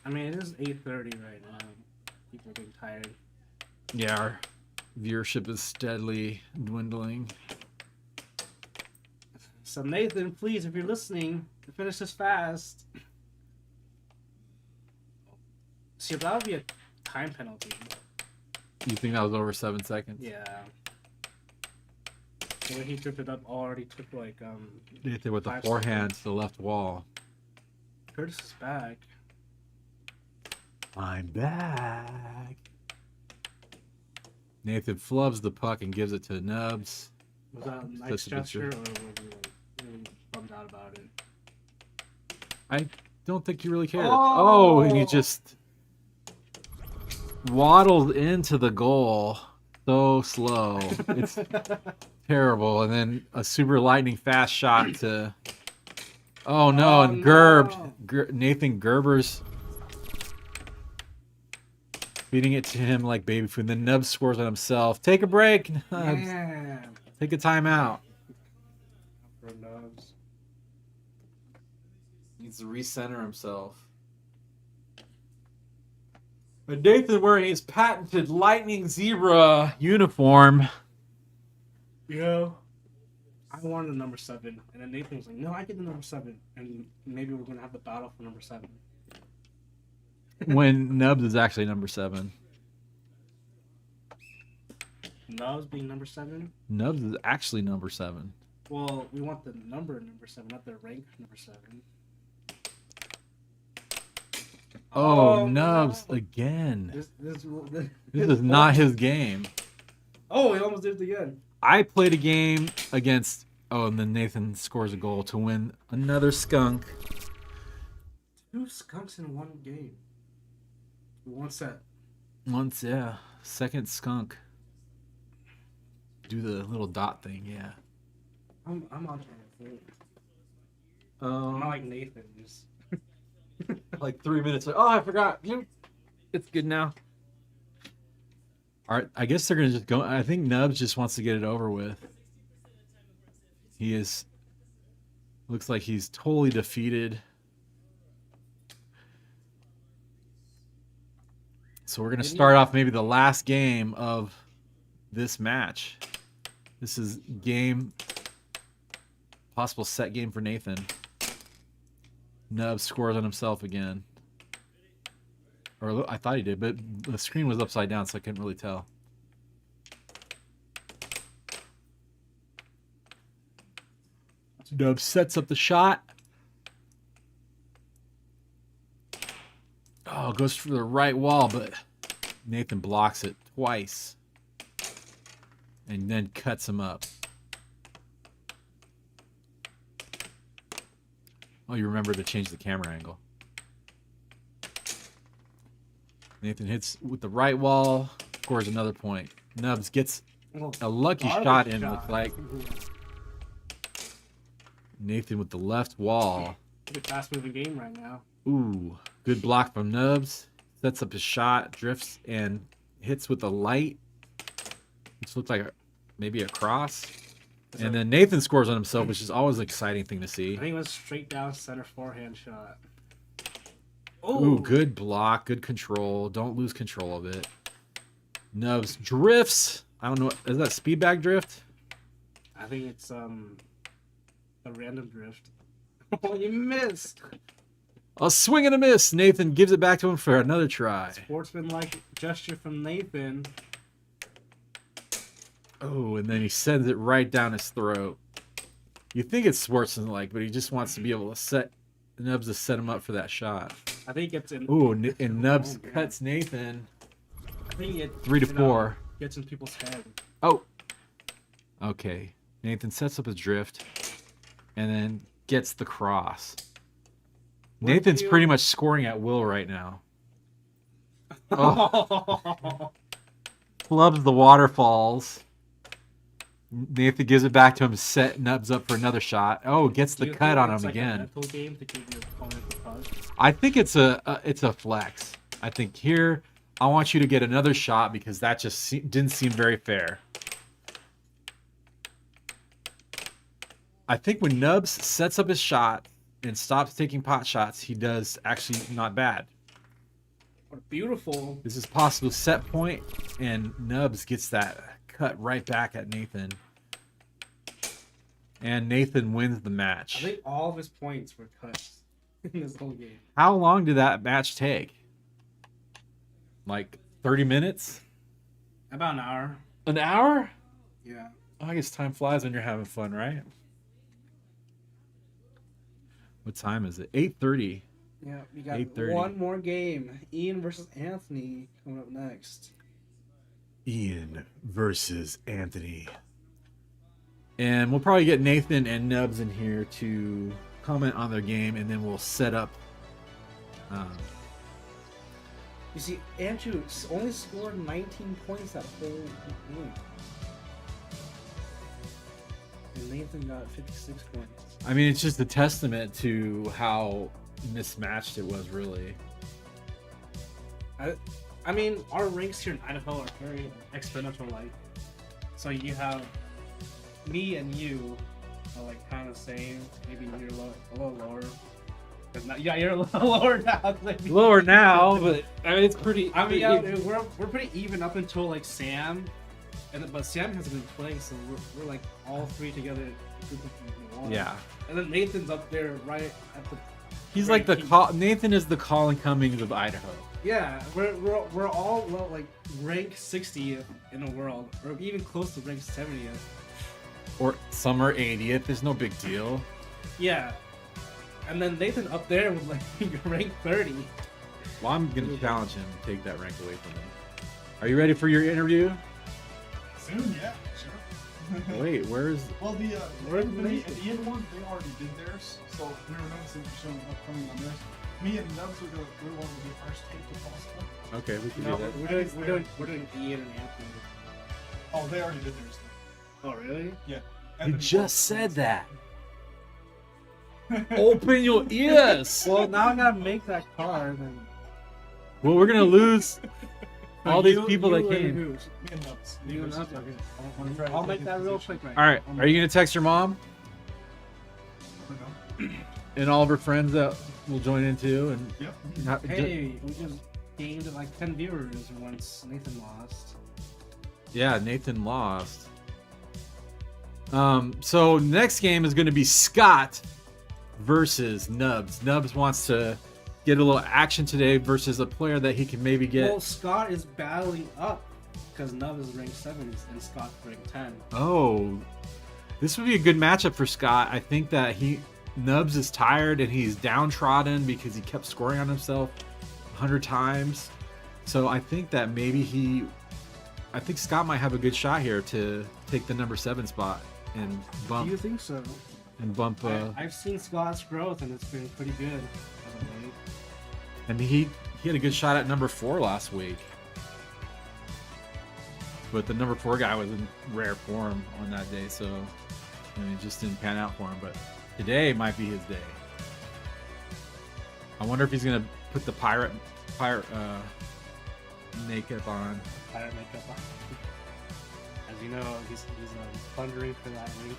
I mean, it is 8:30 right now. People are getting tired. Yeah, our viewership is steadily dwindling. So Nathan, please, if you're listening, finish this fast. See, that would be a time penalty. You think that was over 7 seconds? Yeah. The way he drifted up already took like Nathan with the 5 forehand to the left wall. Curtis is back. I'm back. Nathan flubs the puck and gives it to Nubs. Was that a nice That's a good gesture, or job. was you like, really bummed out about it? I don't think he really cared. Oh! Oh, and he just waddled into the goal so slow. It's terrible. And then a super lightning fast shot to... Oh, no, and Gerbed. Nathan Gerber's feeding it to him like baby food. And then Nubs scores on himself. Take a break, Nubs. Yeah. Take a timeout. For Nubs. Needs to recenter himself. But Nathan wearing his patented Lightning Zebra uniform. Yeah. I wanted the number 7, and then Nathan was like, "No, I get the number 7, and maybe we're gonna have the battle for number 7." When Nubs is actually number 7. Nubs being number 7. Nubs is actually number 7. Well, we want the number 7, not the rank number 7. Oh, Oh, Nubs no. again. This This is not his game. Oh, he almost did it again. I played a game against... Oh, and then Nathan scores a goal to win another skunk. 2 skunks in one game. One set. Once, yeah. Second skunk. Do the little dot thing, yeah. I'm on it. I'm not like Nathan. Just Like 3 minutes. Like, oh, I forgot. It's good now. All right, I guess they're gonna just go. I think Nubs just wants to get it over with. He is. Looks like he's totally defeated. So we're gonna start off maybe the last game of this match. This is game. Possible set game for Nathan. Nubs scores on himself again. Or I thought he did, but the screen was upside down, so I couldn't really tell. Nubs sets up the shot. Oh, goes for the right wall, but Nathan blocks it twice. And then cuts him up. Oh, you remember to change the camera angle. Nathan hits with the right wall, scores another point. Nubs gets a lucky shot in with like Nathan with the left wall. it's a fast moving game right now. Ooh, good block from Nubs. Sets up his shot, drifts, and hits with a light. Which looked like maybe a cross. And then Nathan scores on himself, which is always an exciting thing to see. I think it went straight down center forehand shot. Ooh, good block, good control. Don't lose control of it. Nubs drifts. I don't know. Is that speed bag drift? I think it's a random drift. Oh, you missed. A swing and a miss. Nathan gives it back to him for another try. Sportsman-like gesture from Nathan. Oh, and then he sends it right down his throat. You think it's sportsmanlike, but he just wants to be able to set Nubs to set him up for that shot. I think it's in. Ooh, and Nubs cuts Nathan. I think it 3 to 4. Gets in people's head. Oh. Okay. Nathan sets up his drift and then gets the cross. Nathan's pretty much scoring at will right now. Oh. Clubs the waterfalls. Nathan gives it back to him, set Nubs up for another shot. Oh, gets the cut on him again. I think it's a flex. I think here I want you to get another shot because that just didn't seem very fair. I think when Nubs sets up his shot and stops taking pot shots, he does actually not bad. What beautiful. This is possible set point, and Nubs gets that cut right back at Nathan. And Nathan wins the match. I think all of his points were cuts in this whole game. How long did that match take? Like 30 minutes? About an hour. An hour? Yeah. I guess time flies when you're having fun, right? What time is it? 8:30. Yeah, we got 8:30. one more game. Ian versus Anthony coming up next. Ian versus Anthony. And we'll probably get Nathan and Nubs in here to comment on their game, and then we'll set up. You see, Andrew only scored 19 points that whole game. And Nathan got 56 points. I mean, it's just a testament to how mismatched it was, really. I mean, our ranks here in Idaho are very exponential, like. So you have me and you are like kind of the same. Maybe you're a little lower. Yeah, you're a little lower now. Lower now, but I mean, it's pretty. I mean, yeah, we're pretty even up until like Sam, but Sam hasn't been playing, so we're like all three together. Yeah. And then Nathan's up there right at the. He's like the call. Nathan is the Colin Cummings of Idaho. Yeah, we're all like rank 60th in the world, or even close to rank 70th. Or some are 80th. There's no big deal. Yeah. And then Nathan up there was like rank 30. Well, I'm gonna challenge him to take that rank away from him. Are you ready for your interview? Soon, yeah, sure. Wait, where's? Well, the Ian one, they already did theirs, so we were noticing showing upcoming on theirs. Me and Nubs were the ones with the first tape if possible. Okay, we can No, do that. we're doing Ian and Anthony. Oh, they already did theirs. Oh really? Yeah. You Anthony just was- said that. Open your ears. Well, now I gotta make that card. And Well, we're gonna lose all these people that you and came. who? Me and Nubs. You and versus us? Nubs. Okay. I'll make that real quick right All right, now. are you gonna text your mom No. and all of her friends that will join in too? And Yep. Hey, we just gained like 10 viewers once Nathan lost. yeah, Nathan lost. So next game is gonna be Scott versus Nubs. Nubs wants to get a little action today versus a player that he can maybe get. Well, Scott is battling up because Nub is ranked 7 and Scott's ranked 10. Oh, this would be a good matchup for Scott. I think that Nubs is tired and he's downtrodden because he kept scoring on himself 100 times. So I think that maybe I think Scott might have a good shot here to take the number 7 spot and Do you think so? bump. I've seen Scott's growth and it's been pretty good. As of late. And he had a good shot at number 4 last week. But the number 4 guy was in rare form on that day, so it just didn't pan out for him. But today might be his day. I wonder if he's gonna put the pirate makeup on. Pirate makeup on. As you know, he's thundering for that rank.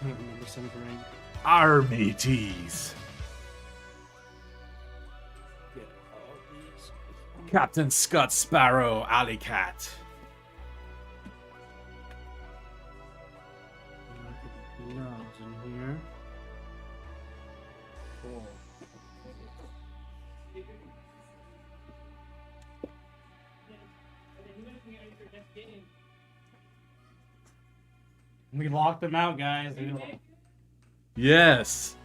Number 7 rank. Our mateys. Captain Scott Sparrow, Alley Cat. Nubs in here. Cool. We locked them out, guys. Yes.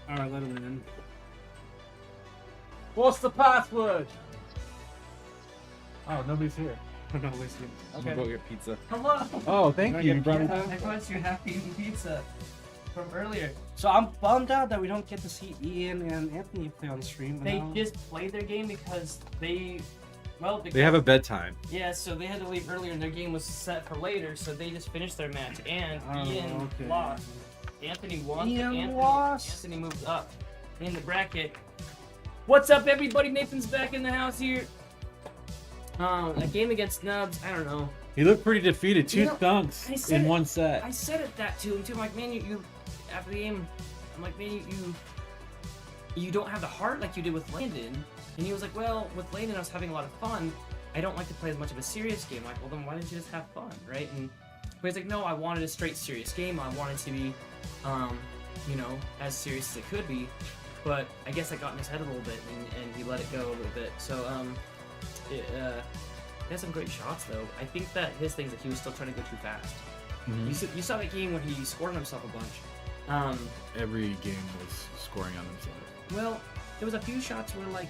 All right, let them in. What's the password? Oh, nobody's here. No, listen. Okay. Go get pizza. Hello. Oh, thank you. You brought me I brought you happy eating pizza from earlier. So I'm bummed out that we don't get to see Ian and Anthony play on stream. They just played their game because they have a bedtime. Yeah, so they had to leave earlier and their game was set for later, so they just finished their match. And Ian lost. Anthony won. Anthony moved up in the bracket. What's up, everybody? Nathan's back in the house here. A game against Nubs, I don't know. He looked pretty defeated. Two You know, dunks in one set. I said that to him too. I'm like, man, you after the game, I'm like, man, you don't have the heart like you did with Landon. And he was like, well, with Landon, I was having a lot of fun. I don't like to play as much of a serious game. I'm like, well, then why didn't you just have fun, right? And but he's like, no, I wanted a straight serious game. I wanted to be, as serious as it could be. But I guess I got in his head a little bit, and he let it go a little bit. So, he had some great shots, though. I think that his thing is that he was still trying to go too fast. Mm-hmm. You saw that game when he scored on himself a bunch. Every game was scoring on himself. Well, there was a few shots where, like,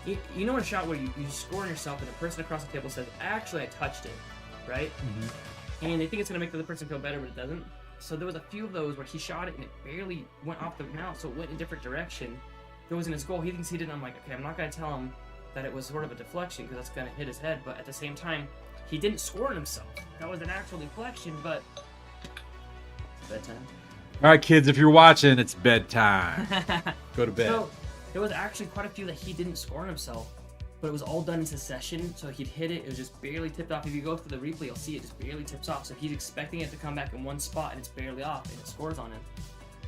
you know, a shot where you score on yourself and the person across the table says, actually, I touched it, right? Mm-hmm. And they think it's going to make the other person feel better, but it doesn't. So there was a few of those where he shot it and it barely went off the mount, so it went in a different direction. It wasn't his goal. He thinks he did. I'm like, okay, I'm not going to tell him that it was sort of a deflection because that's going to hit his head. But at the same time, he didn't score on himself. That was an actual deflection, but it's bedtime. All right, kids, if you're watching, it's bedtime. Go to bed. So there was actually quite a few that he didn't score on himself, but it was all done in succession. So he'd hit it. It was just barely tipped off. If you go through the replay, you'll see it just barely tips off. So he's expecting it to come back in one spot, and it's barely off, and it scores on him.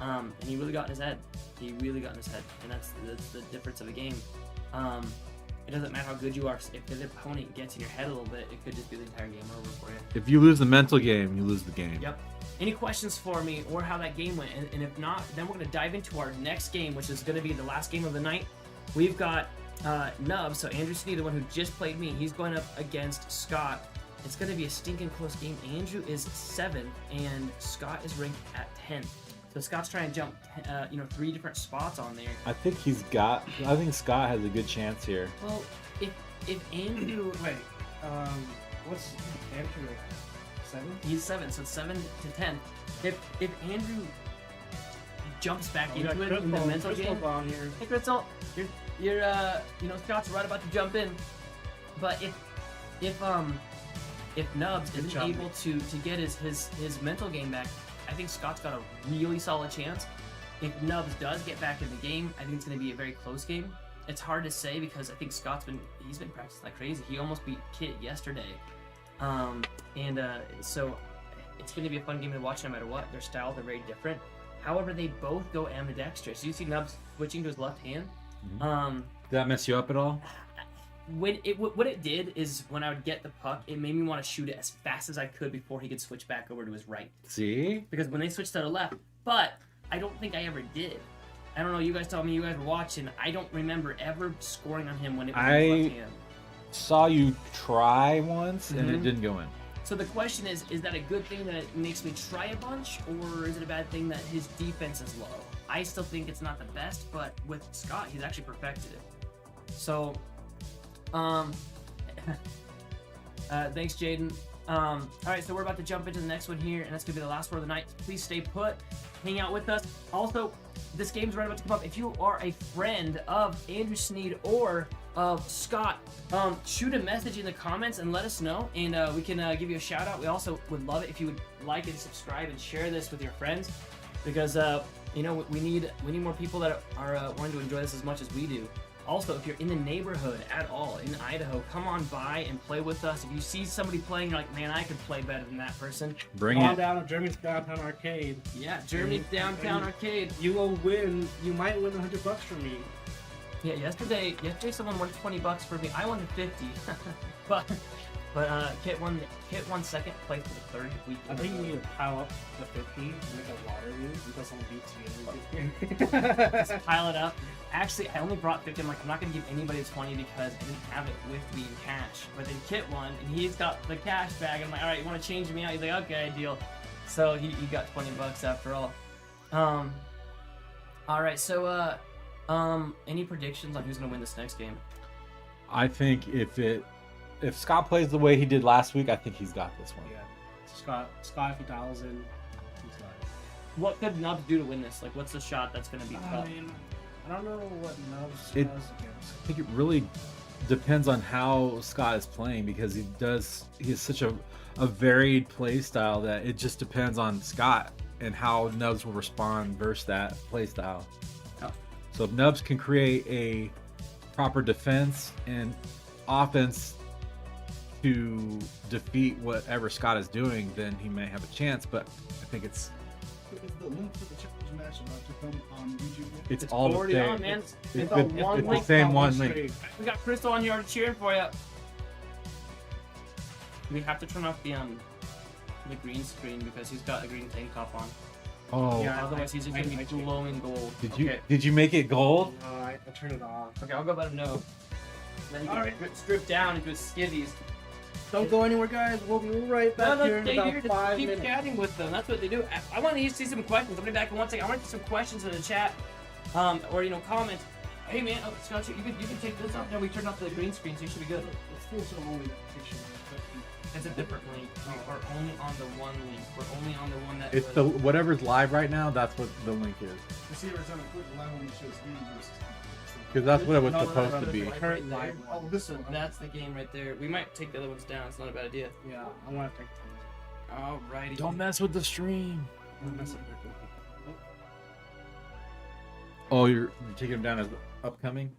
And he really got in his head. And that's the difference of the game. It doesn't matter how good you are. If the opponent gets in your head a little bit, it could just be the entire game over for you. If you lose the mental game, you lose the game. Yep. Any questions for me or how that game went? And if not, then we're going to dive into our next game, which is going to be the last game of the night. We've got Nub, so Andrew Snead, the one who just played me, he's going up against Scott. It's going to be a stinking close game. Andrew is 7th, and Scott is ranked at 10th. So Scott's trying to jump, 3 different spots on there. I think Scott has a good chance here. Well, if Andrew... Wait, what's Andrew like? 7? He's 7, so it's 7 to 10. If Andrew jumps back into it in the mental game... Hey, Crystal, you're Scott's right about to jump in. But if Nubs isn't able to get his mental game back, I think Scott's got a really solid chance. If Nubs does get back in the game, I think it's going to be a very close game. It's hard to say because I think he's been practicing like crazy. He almost beat Kit yesterday. So it's going to be a fun game to watch no matter what. Their styles are very different. However, they both go ambidextrous. You see Nubs switching to his left hand. Mm-hmm. Did that mess you up at all? What it did is when I would get the puck, it made me want to shoot it as fast as I could before he could switch back over to his right. See? Because when they switched to the left, but I don't think I ever did. I don't know, you guys told me you guys were watching. I don't remember ever scoring on him when it was his left hand. Saw you try once and it didn't go in. So the question is that a good thing that it makes me try a bunch, or is it a bad thing that his defense is low? I still think it's not the best, but with Scott, he's actually perfected it. So, thanks, Jaden. All right, so we're about to jump into the next one here, and that's gonna be the last one of the night. Please stay put, hang out with us. Also, this game's right about to come up. If you are a friend of Andrew Snead or of Scott, shoot a message in the comments and let us know, and we can give you a shout out. We also would love it if you would like and subscribe and share this with your friends, because we need more people that are wanting to enjoy this as much as we do. Also, if you're in the neighborhood at all in Idaho, come on by and play with us. If you see somebody playing, you're like, man, I could play better than that person. Bring Come it. on down to Germany's Downtown Arcade. Yeah, Germany's Downtown Arcade. You will win. You might win $100 from me. Yeah, yesterday someone won $20 for me. I won 50. But But Kit won second place for the third week. I think you need to pile up the 50 and make a water lead because someone beats you. Just pile it up. Actually, I only brought 50. I'm like, I'm not gonna give anybody 20 because I didn't have it with me in cash. But then Kit won, and he's got the cash bag. I'm like, all right, you want to change me out? He's like, okay, deal. So he got 20 bucks after all. All right. So any predictions on who's gonna win this next game? I think if Scott plays the way he did last week, I think he's got this one. Yeah. Scott, if he dials in, he's got it. What could Nubs do to win this? Like, what's the shot that's gonna be I tough? mean, I don't know what Nubs It- does against. I think it really depends on how Scott is playing because he has such a varied play style that it just depends on Scott and how Nubs will respond versus that play style. Oh. So if Nubs can create a proper defense and offense to defeat whatever Scott is doing, then he may have a chance. But I think it's Is the link for the challenge match about to come on YouTube? it's It's all the already same. on, man. It's on the one link, same not one one link. stream. We got Crystal on here already cheering for you. We have to turn off the green screen because he's got a green tank top on. Oh, Yeah. Otherwise, he's just gonna be I- glowing gold. did you make it gold? No, I turned it off. Okay, I'll go let him know. Then he can strip down into his skivvies. Don't go anywhere, guys. We'll be right back No, here in stay about here. 5 Just keep minutes. chatting with them. That's what they do. I want to see some questions. I'll be back in 1 second. I want to see some questions in the chat, or comments. Hey man, Scott, you can take this off. No, we turned off the green screen, so you should be good. It's still some only picture. It's a different link. We're only on the one link. We're only on the one that. It's the whatever's live right now. That's what the link is. You see every time I click live on the show, it's me versus. Because that's what it was No, supposed to be. Right Current there. live Oh, one. this So one. that's the game right there. We might take the other ones down. It's not a bad idea. Yeah, I want to take the Alrighty. Don't mess with the stream. Don't mess up your Oh, you're taking them down as upcoming?